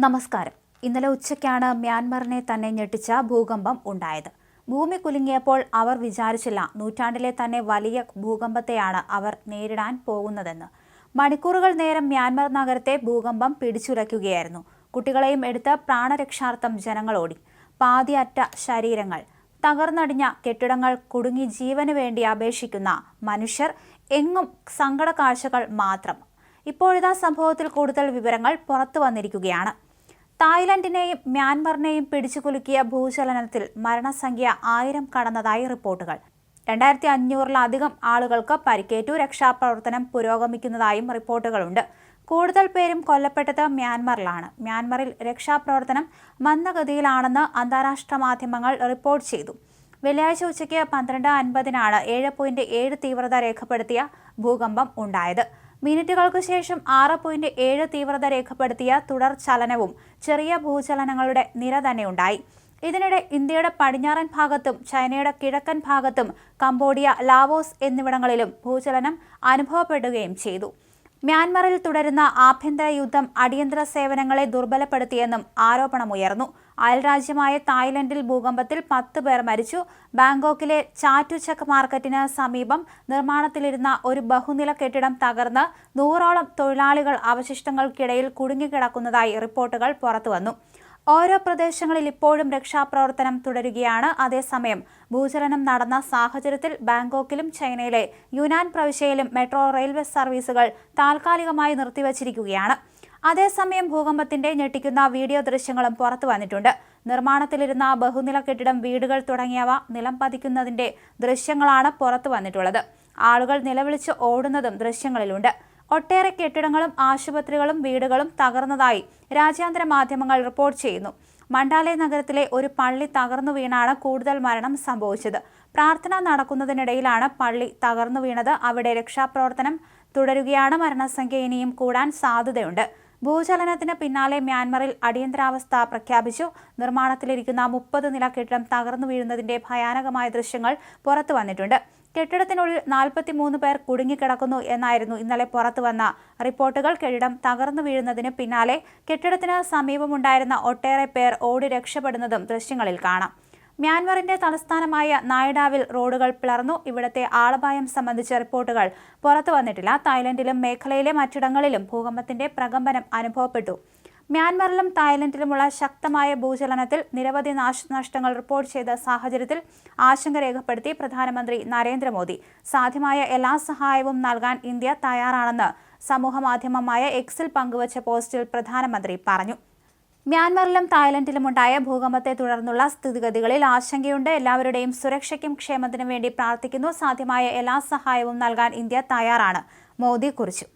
നമസ്കാരം. ഇന്നലെ ഉച്ചയ്ക്കാണ് മ്യാൻമറിനെ തന്നെ ഞെട്ടിച്ച ഭൂകമ്പം ഉണ്ടായത്. ഭൂമി കുലുങ്ങിയപ്പോൾ അവർ വിചാരിച്ചില്ല നൂറ്റാണ്ടിലെ തന്നെ വലിയ ഭൂകമ്പത്തെയാണ് അവർ നേരിടാൻ പോകുന്നതെന്ന്. മണിക്കൂറുകൾ നേരം മ്യാൻമർ നഗരത്തെ ഭൂകമ്പം പിടിച്ചുലയ്ക്കുകയായിരുന്നു. കുട്ടികളെയും എടുത്ത് പ്രാണരക്ഷാർത്ഥം ജനങ്ങൾ ഓടി. പാതിയറ്റ ശരീരങ്ങൾ, തകർന്നടിഞ്ഞ കെട്ടിടങ്ങൾ, കുടുങ്ങി ജീവന് വേണ്ടി അപേക്ഷിക്കുന്ന മനുഷ്യർ, എങ്ങും സങ്കട കാഴ്ചകൾ മാത്രം. ഇപ്പോഴിതാ സംഭവത്തിൽ കൂടുതൽ വിവരങ്ങൾ പുറത്തു വന്നിരിക്കുകയാണ്. തായ്ലൻഡിനെയും മ്യാൻമറിനെയും പിടിച്ചുകുലുക്കിയ ഭൂചലനത്തിൽ മരണസംഖ്യ 1000 കടന്നതായി റിപ്പോർട്ടുകൾ. 2500-ലധികം ആളുകൾക്ക് പരിക്കേറ്റു. രക്ഷാപ്രവർത്തനം പുരോഗമിക്കുന്നതായും റിപ്പോർട്ടുകളുണ്ട്. കൂടുതൽ പേരും കൊല്ലപ്പെട്ടത് മ്യാൻമറിലാണ്. മ്യാൻമറിൽ രക്ഷാപ്രവർത്തനം മന്ദഗതിയിലാണെന്ന് അന്താരാഷ്ട്ര മാധ്യമങ്ങൾ റിപ്പോർട്ട് ചെയ്തു. വെള്ളിയാഴ്ച ഉച്ചയ്ക്ക് 12:50-നാണ് 7.7 തീവ്രത രേഖപ്പെടുത്തിയ ഭൂകമ്പം ഉണ്ടായത്. മിനിറ്റുകൾക്ക് ശേഷം 6.7 തീവ്രത രേഖപ്പെടുത്തിയ തുടർ ചലനവും ചെറിയ ഭൂചലനങ്ങളുടെ നിര തന്നെ ഉണ്ടായി. ഇതിനിടെ ഇന്ത്യയുടെ പടിഞ്ഞാറൻ ഭാഗത്തും ചൈനയുടെ കിഴക്കൻ ഭാഗത്തും കംബോഡിയ, ലാവോസ് എന്നിവിടങ്ങളിലും ഭൂചലനം അനുഭവപ്പെടുകയും ചെയ്തു. മ്യാൻമറിൽ തുടരുന്ന ആഭ്യന്തര യുദ്ധം അടിയന്തര സേവനങ്ങളെ ദുർബലപ്പെടുത്തിയെന്നും ആരോപണമുയർന്നു. അയൽരാജ്യമായ തായ്ലൻഡിൽ ഭൂകമ്പത്തിൽ 10 പേർ മരിച്ചു. ബാങ്കോക്കിലെ ചാറ്റുചക് മാർക്കറ്റിന് സമീപം നിർമ്മാണത്തിലിരുന്ന ഒരു ബഹുനില കെട്ടിടം തകർന്ന് 100ഓളം തൊഴിലാളികൾ അവശിഷ്ടങ്ങൾക്കിടയിൽ കുടുങ്ങിക്കിടക്കുന്നതായി റിപ്പോർട്ടുകൾ പുറത്തുവന്നു. ഓരോ പ്രദേശങ്ങളിൽ ഇപ്പോഴും രക്ഷാപ്രവർത്തനം തുടരുകയാണ്. അതേസമയം ഭൂചലനം നടന്ന സാഹചര്യത്തിൽ ബാങ്കോക്കിലും ചൈനയിലെ യുനാൻ പ്രവിശ്യയിലും മെട്രോ റെയിൽവേ സർവീസുകൾ താൽക്കാലികമായി നിർത്തിവച്ചിരിക്കുകയാണ്. അതേസമയം ഭൂകമ്പത്തിന്റെ ഞെട്ടിക്കുന്ന വീഡിയോ ദൃശ്യങ്ങളും പുറത്തു വന്നിട്ടുണ്ട്. നിർമ്മാണത്തിലിരുന്ന ബഹുനില കെട്ടിടം, വീടുകൾ തുടങ്ങിയവ നിലം പതിക്കുന്നതിന്റെ ദൃശ്യങ്ങളാണ് പുറത്തു വന്നിട്ടുള്ളത്. ആളുകൾ നിലവിളിച്ച് ഓടുന്നതും ദൃശ്യങ്ങളിലുണ്ട്. ഒട്ടേറെ കെട്ടിടങ്ങളും ആശുപത്രികളും വീടുകളും തകർന്നതായി രാജ്യാന്തര മാധ്യമങ്ങൾ റിപ്പോർട്ട് ചെയ്യുന്നു. മണ്ടാലെ നഗരത്തിലെ ഒരു പള്ളി തകർന്നു വീണാണ് കൂടുതൽ മരണം സംഭവിച്ചത്. പ്രാർത്ഥന നടക്കുന്നതിനിടയിലാണ് പള്ളി തകർന്നു വീണത്. അവിടെ രക്ഷാപ്രവർത്തനം തുടരുകയാണ്. മരണസംഖ്യ ഇനിയും കൂടാൻ സാധ്യതയുണ്ട്. ഭൂചലനത്തിന് പിന്നാലെ മ്യാൻമറിൽ അടിയന്തരാവസ്ഥ പ്രഖ്യാപിച്ചു. നിർമ്മാണത്തിലിരിക്കുന്ന 30 നില കെട്ടിടം തകർന്നു വീഴുന്നതിന്റെ ഭയാനകമായ ദൃശ്യങ്ങൾ പുറത്തു വന്നിട്ടുണ്ട്. കെട്ടിടത്തിനുള്ളിൽ 43 പേർ കുടുങ്ങിക്കിടക്കുന്നു എന്നായിരുന്നു ഇന്നലെ പുറത്തുവന്ന റിപ്പോർട്ടുകൾ. കെട്ടിടം തകർന്നു വീഴുന്നതിന് പിന്നാലെ കെട്ടിടത്തിന് സമീപമുണ്ടായിരുന്ന ഒട്ടേറെ പേർ ഓടി രക്ഷപ്പെടുന്നതും ദൃശ്യങ്ങളിൽ കാണാം. മ്യാൻമറിന്റെ തലസ്ഥാനമായ നായ്ഡാവിൽ റോഡുകൾ പിളർന്നു. ഇവിടത്തെ ആളപായം സംബന്ധിച്ച റിപ്പോർട്ടുകൾ പുറത്തു വന്നിട്ടില്ല. തായ്ലൻഡിലും മേഖലയിലെ മറ്റിടങ്ങളിലും ഭൂകമ്പത്തിന്റെ പ്രകമ്പനം അനുഭവപ്പെട്ടു. മ്യാൻമറിലും തായ്ലൻഡിലുമുള്ള ശക്തമായ ഭൂചലനത്തിൽ നിരവധി നാശനഷ്ടങ്ങൾ റിപ്പോർട്ട് ചെയ്ത സാഹചര്യത്തിൽ ആശങ്ക രേഖപ്പെടുത്തി പ്രധാനമന്ത്രി നരേന്ദ്രമോദി. സാധ്യമായ എല്ലാ സഹായവും നൽകാൻ ഇന്ത്യ തയ്യാറാണെന്ന് സമൂഹമാധ്യമമായ എക്സിൽ പങ്കുവച്ച പോസ്റ്റിൽ പ്രധാനമന്ത്രി പറഞ്ഞു. മ്യാൻമറിലും തായ്ലൻഡിലുമുണ്ടായ ഭൂകമ്പത്തെ തുടർന്നുള്ള സ്ഥിതിഗതികളിൽ ആശങ്കയുണ്ട്. എല്ലാവരുടെയും സുരക്ഷയ്ക്കും ക്ഷേമത്തിനും വേണ്ടി പ്രാർത്ഥിക്കുന്നു. സാധ്യമായ എല്ലാ സഹായവും നൽകാൻ ഇന്ത്യ തയ്യാറാണ്, മോദി കുറിച്ചു.